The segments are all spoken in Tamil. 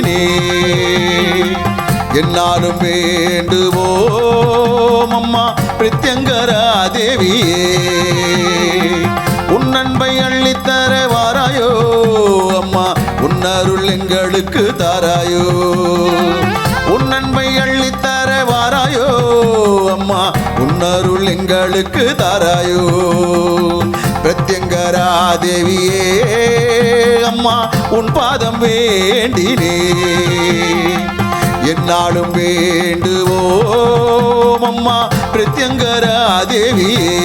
வேண்டினே என்னாலும் வேண்டுவோம் அம்மா பிரத்யங்கரா தேவியே உன் அன்பை அள்ளித்தர வாராயோ அம்மா உன் அருள் எங்களுக்கு தாராயோ உன் அன்பை அள்ளித்தர வாராயோ அம்மா உன் அருள் எங்களுக்கு தாராயோ பிரத்யங்கரா தேவியே அம்மா உன் பாதம் வேண்டினே என்னாலும் வேண்டுவோம் அம்மா பிரத்யங்கரா தேவியே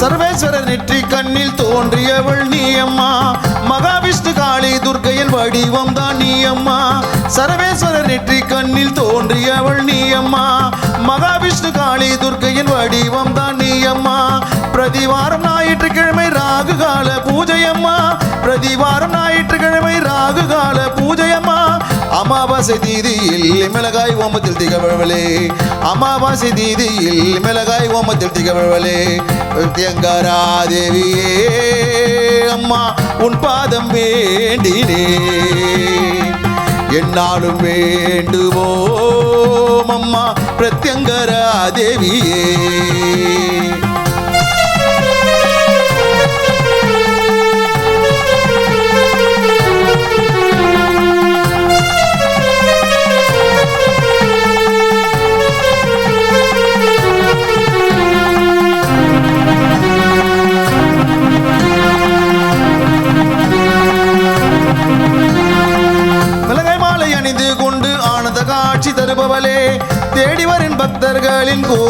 சர்வேஸ்வரர் நெற்றி கண்ணில் தோன்றியவள் நீ அம்மா மகாவிஷ்ணு காளி துர்க்கையின் வடிவம் தான் நீ அம்மா சர்வேஸ்வரர் நெற்றி கண்ணில் தோன்றியவள் நீ அம்மா மகாவிஷ்ணு காளி துர்க்கையின் வடிவம் தான் நீ அம்மா பிரதிவாரம் ஞாயிற்றுக்கிழமை ராகு கால பூஜை அம்மா பிரதிவாரம் ஞாயிற்றுக்கிழமை ராகு கால பூஜை அம்மா அமாவாசை தீதியில் மிளகாய் ஓமத்தில் திகழ்வளே அமாவாசை தீதியில் மிளகாய் ஓமத்தில் திகழ்வளே பிரத்யங்கரா தேவியே அம்மா உன் பாதம் வேண்டினே என்னாலும் வேண்டுவோம் அம்மா பிரத்யங்கரா தேவியே காட்சி தருபவளே தேடி வரும் பக்தர்களின் கூரை